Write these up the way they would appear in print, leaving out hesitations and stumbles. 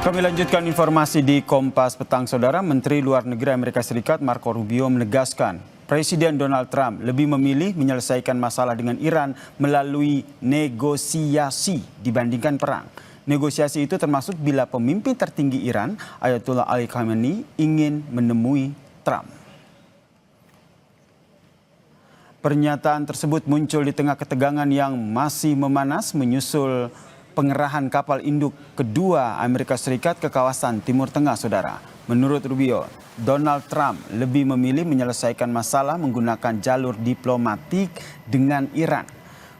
Kami lanjutkan informasi di Kompas Petang, Saudara. Menteri Luar Negeri Amerika Serikat Marco Rubio menegaskan Presiden Donald Trump lebih memilih menyelesaikan masalah dengan Iran melalui negosiasi dibandingkan perang. Negosiasi itu termasuk bila pemimpin tertinggi Iran, Ayatollah Ali Khamenei, ingin menemui Trump. Pernyataan tersebut muncul di tengah ketegangan yang masih memanas menyusul pengerahan kapal induk kedua Amerika Serikat ke kawasan Timur Tengah, Saudara. Menurut Rubio, Donald Trump lebih memilih menyelesaikan masalah menggunakan jalur diplomatik dengan Iran.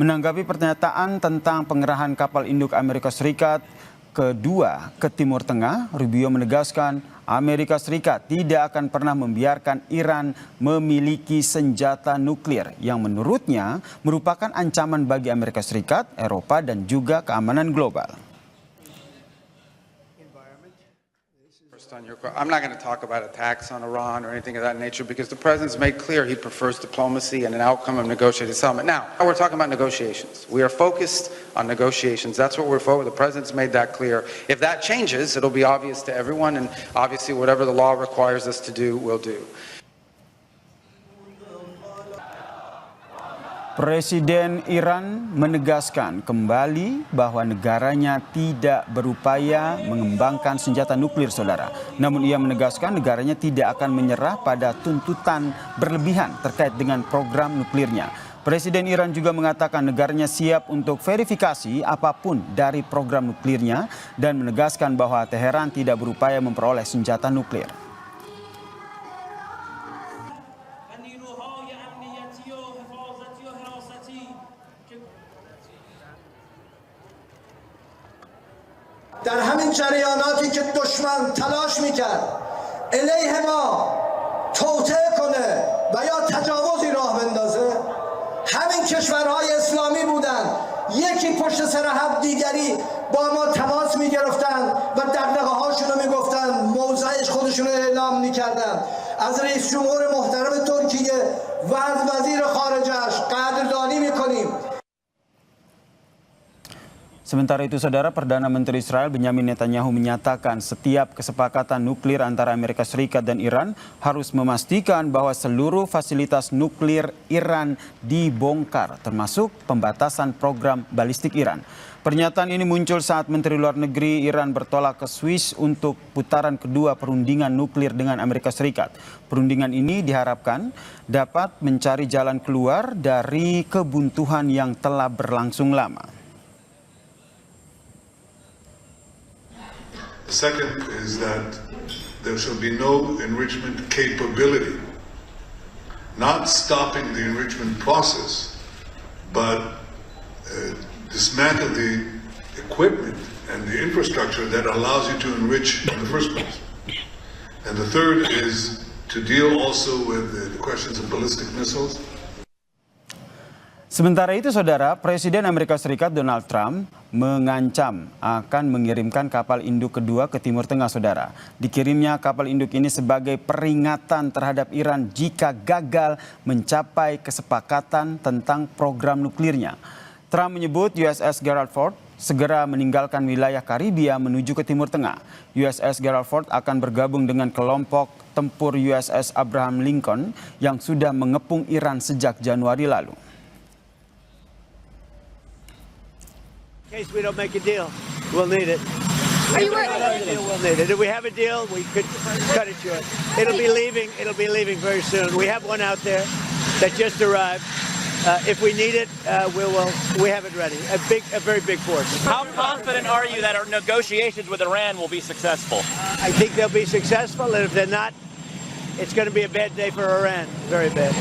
Menanggapi pernyataan tentang pengerahan kapal induk Amerika Serikat kedua ke Timur Tengah, Rubio menegaskan Amerika Serikat tidak akan pernah membiarkan Iran memiliki senjata nuklir yang menurutnya merupakan ancaman bagi Amerika Serikat, Eropa, dan juga keamanan global. I'm not going to talk about attacks on Iran or anything of that nature because the president's made clear he prefers diplomacy and an outcome of negotiated settlement. Now, we're talking about negotiations. We are focused on negotiations. That's what we're focused. The president's made that clear. If that changes, it'll be obvious to everyone, and obviously whatever the law requires us to do, we'll do. Presiden Iran menegaskan kembali bahwa negaranya tidak berupaya mengembangkan senjata nuklir, Saudara. Namun ia menegaskan negaranya tidak akan menyerah pada tuntutan berlebihan terkait dengan program nuklirnya. Presiden Iran juga mengatakan negaranya siap untuk verifikasi apapun dari program nuklirnya dan menegaskan bahwa Teheran tidak berupaya memperoleh senjata nuklir. در همین جریاناتی که دشمن تلاش میکرد علیه ما توطئه کنه و یا تجاوزی راه بندازه، همین کشورهای اسلامی بودن یکی پشت سر هم دیگری با ما تماس میگرفتن و دغدغه هاشون رو میگفتن، موضعش خودشون رو اعلام میکردن. از رئیس جمهور محترم ترکیه و از وزیر خارجه‌اش قدردانی میکنیم. Sementara itu, Saudara, Perdana Menteri Israel Benyamin Netanyahu menyatakan setiap kesepakatan nuklir antara Amerika Serikat dan Iran harus memastikan bahwa seluruh fasilitas nuklir Iran dibongkar, termasuk pembatasan program balistik Iran. Pernyataan ini muncul saat Menteri Luar Negeri Iran bertolak ke Swiss untuk putaran kedua perundingan nuklir dengan Amerika Serikat. Perundingan ini diharapkan dapat mencari jalan keluar dari kebuntuan yang telah berlangsung lama. The second is that there shall be no enrichment capability, not stopping the enrichment process, but dismantle the equipment and the infrastructure that allows you to enrich in the first place. And the third is to deal also with the questions of ballistic missiles. Sementara itu, Saudara, Presiden Amerika Serikat Donald Trump mengancam akan mengirimkan kapal induk kedua ke Timur Tengah, Saudara. Dikirimnya kapal induk ini sebagai peringatan terhadap Iran jika gagal mencapai kesepakatan tentang program nuklirnya. Trump menyebut USS Gerald Ford segera meninggalkan wilayah Karibia menuju ke Timur Tengah. USS Gerald Ford akan bergabung dengan kelompok tempur USS Abraham Lincoln yang sudah mengepung Iran sejak Januari lalu. In case we don't make a deal, we'll need it. Are you worried? We'll need it. If we have a deal, we could cut it short. It'll be leaving very soon. We have one out there that just arrived. If we need it, we have it ready. A very big force. How confident are you that our negotiations with Iran will be successful? I think they'll be successful, and if they're not, it's going to be a bad day for Iran. Very bad.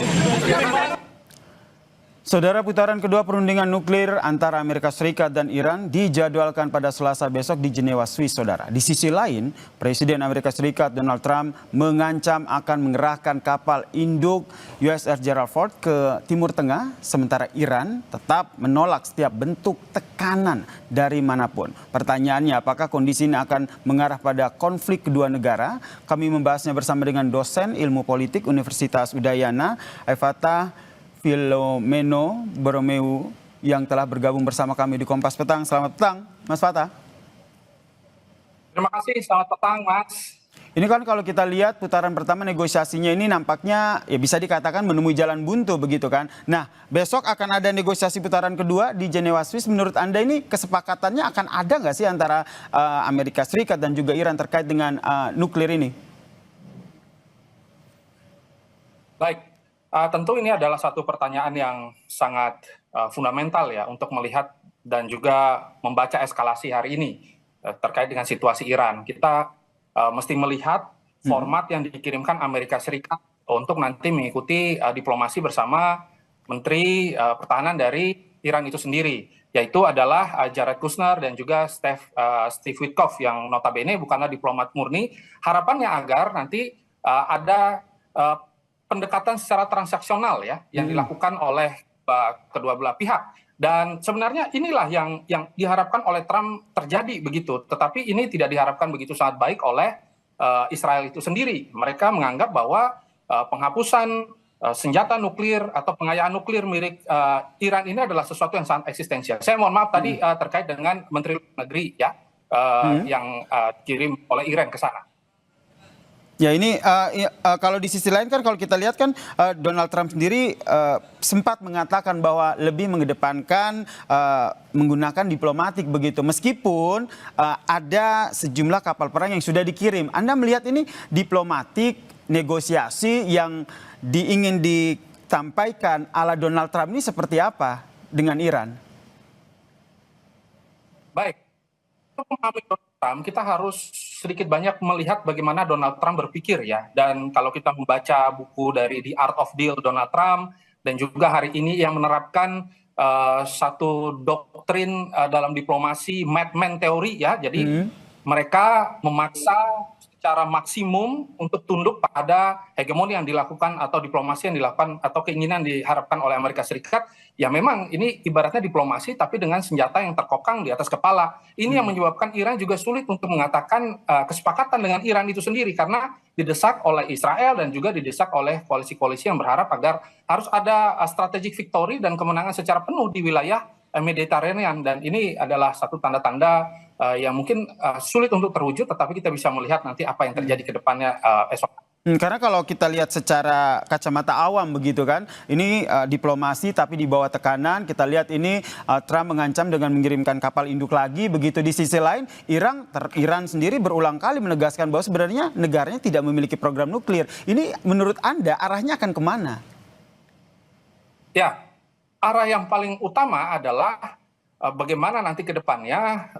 Saudara, putaran kedua perundingan nuklir antara Amerika Serikat dan Iran dijadwalkan pada Selasa besok di Jenewa, Swiss, Saudara. Di sisi lain, Presiden Amerika Serikat Donald Trump mengancam akan mengerahkan kapal induk USS Gerald Ford ke Timur Tengah, sementara Iran tetap menolak setiap bentuk tekanan dari manapun. Pertanyaannya, apakah kondisi ini akan mengarah pada konflik kedua negara? Kami membahasnya bersama dengan dosen ilmu politik Universitas Udayana, Evata Filomeno Borromeu, yang telah bergabung bersama kami di Kompas Petang. Selamat petang, Mas Fatah. Terima kasih, selamat petang Mas. Ini kan kalau kita lihat putaran pertama negosiasinya ini nampaknya ya bisa dikatakan menemui jalan buntu begitu kan. Nah, besok akan ada negosiasi putaran kedua di Jenewa, Swiss. Menurut Anda ini kesepakatannya akan ada nggak sih antara Amerika Serikat dan juga Iran terkait dengan nuklir ini? Baik, tentu ini adalah satu pertanyaan yang sangat fundamental ya untuk melihat dan juga membaca eskalasi hari ini terkait dengan situasi Iran. Kita mesti melihat format yang dikirimkan Amerika Serikat untuk nanti mengikuti diplomasi bersama Menteri Pertahanan dari Iran itu sendiri, yaitu adalah Jared Kushner dan juga Steve Witkoff yang notabene bukanlah diplomat murni. Harapannya agar nanti ada pendekatan secara transaksional ya yang dilakukan oleh kedua belah pihak. Dan sebenarnya inilah yang diharapkan oleh Trump terjadi begitu. Tetapi ini tidak diharapkan begitu sangat baik oleh Israel itu sendiri. Mereka menganggap bahwa penghapusan senjata nuklir atau pengayaan nuklir milik Iran ini adalah sesuatu yang sangat eksistensial. Saya mohon maaf tadi terkait dengan Menteri Luar Negeri ya yang dikirim oleh Iran ke sana. Ya ini kalau di sisi lain kan kalau kita lihat kan Donald Trump sendiri sempat mengatakan bahwa lebih mengedepankan menggunakan diplomatik begitu. Meskipun ada sejumlah kapal perang yang sudah dikirim. Anda melihat ini diplomatik, negosiasi yang ingin disampaikan ala Donald Trump ini seperti apa dengan Iran? Baik, untuk memahami Donald Trump, kita harus sedikit banyak melihat bagaimana Donald Trump berpikir ya. Dan kalau kita membaca buku dari The Art of Deal Donald Trump, dan juga hari ini yang menerapkan satu doktrin dalam diplomasi madman teori ya. Jadi mereka memaksa secara maksimum untuk tunduk pada hegemoni yang dilakukan atau diplomasi yang dilakukan atau keinginan diharapkan oleh Amerika Serikat. Ya memang ini ibaratnya diplomasi tapi dengan senjata yang terkokang di atas kepala. Ini yang menyebabkan Iran juga sulit untuk mengatakan kesepakatan dengan Iran itu sendiri karena didesak oleh Israel dan juga didesak oleh koalisi-koalisi yang berharap agar harus ada strategic victory dan kemenangan secara penuh di wilayah Mediterranean. Dan ini adalah satu tanda-tanda yang mungkin sulit untuk terwujud, tetapi kita bisa melihat nanti apa yang terjadi ke depannya esok. Karena kalau kita lihat secara kacamata awam begitu kan, ini diplomasi tapi di bawah tekanan. Kita lihat ini Trump mengancam dengan mengirimkan kapal induk lagi. Begitu di sisi lain, Iran sendiri berulang kali menegaskan bahwa sebenarnya negaranya tidak memiliki program nuklir. Ini menurut Anda arahnya akan kemana? Ya, arah yang paling utama adalah bagaimana nanti ke depannya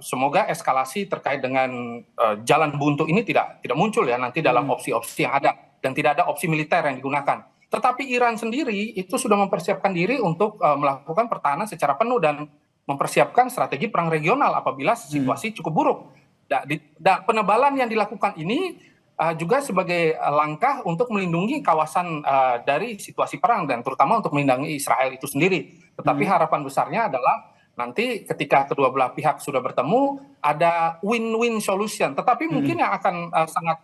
semoga eskalasi terkait dengan jalan buntu ini tidak muncul ya nanti dalam opsi-opsi yang ada dan tidak ada opsi militer yang digunakan. Tetapi Iran sendiri itu sudah mempersiapkan diri untuk melakukan pertahanan secara penuh dan mempersiapkan strategi perang regional apabila situasi cukup buruk. Dan penebalan yang dilakukan ini juga sebagai langkah untuk melindungi kawasan dari situasi perang dan terutama untuk melindungi Israel itu sendiri. Tetapi harapan besarnya adalah nanti ketika kedua belah pihak sudah bertemu ada win-win solution. Tetapi mungkin yang akan sangat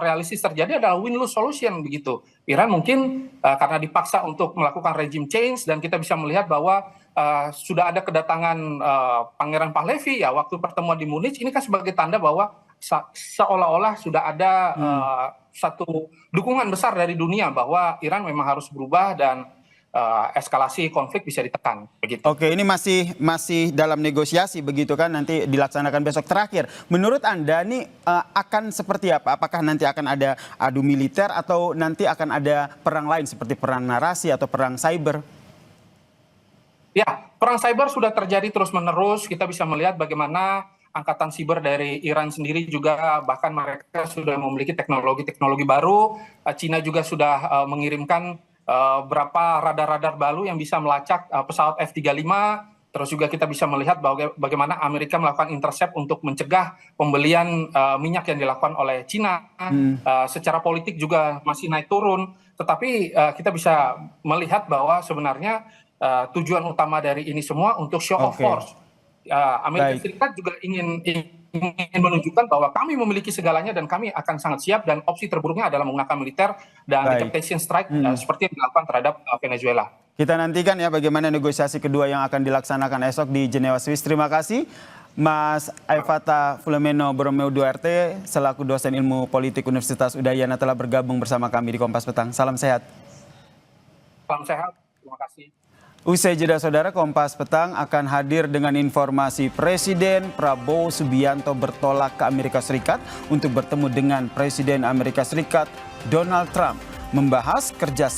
realistis terjadi adalah win-lose solution begitu. Iran mungkin karena dipaksa untuk melakukan regime change dan kita bisa melihat bahwa sudah ada kedatangan Pangeran Pahlavi ya waktu pertemuan di Munich ini kan sebagai tanda bahwa seolah-olah sudah ada satu dukungan besar dari dunia bahwa Iran memang harus berubah dan eskalasi konflik bisa ditekan begitu. Oke, ini masih dalam negosiasi begitu kan nanti dilaksanakan besok. Terakhir, menurut Anda ini akan seperti apa? Apakah nanti akan ada adu militer atau nanti akan ada perang lain seperti perang narasi atau perang cyber? Ya, perang cyber sudah terjadi terus-menerus. Kita bisa melihat bagaimana angkatan siber dari Iran sendiri juga bahkan mereka sudah memiliki teknologi baru. Cina juga sudah mengirimkan berapa radar-radar baru yang bisa melacak pesawat F-35. Terus juga kita bisa melihat bagaimana Amerika melakukan intercept untuk mencegah pembelian minyak yang dilakukan oleh Cina. Secara politik juga masih naik turun. Tetapi kita bisa melihat bahwa sebenarnya tujuan utama dari ini semua untuk show of force. Amerika Serikat juga ingin menunjukkan bahwa kami memiliki segalanya dan kami akan sangat siap dan opsi terburuknya adalah menggunakan militer dan decapitation strike seperti yang dilakukan terhadap Venezuela. Kita nantikan ya bagaimana negosiasi kedua yang akan dilaksanakan esok di Jenewa, Swiss. Terima kasih Mas Aifata Fulemeno Borromeo Duarte selaku dosen ilmu politik Universitas Udayana telah bergabung bersama kami di Kompas Petang. Salam sehat. Salam sehat, terima kasih. Usai jeda saudara, Kompas Petang akan hadir dengan informasi Presiden Prabowo Subianto bertolak ke Amerika Serikat untuk bertemu dengan Presiden Amerika Serikat Donald Trump, membahas kerjasama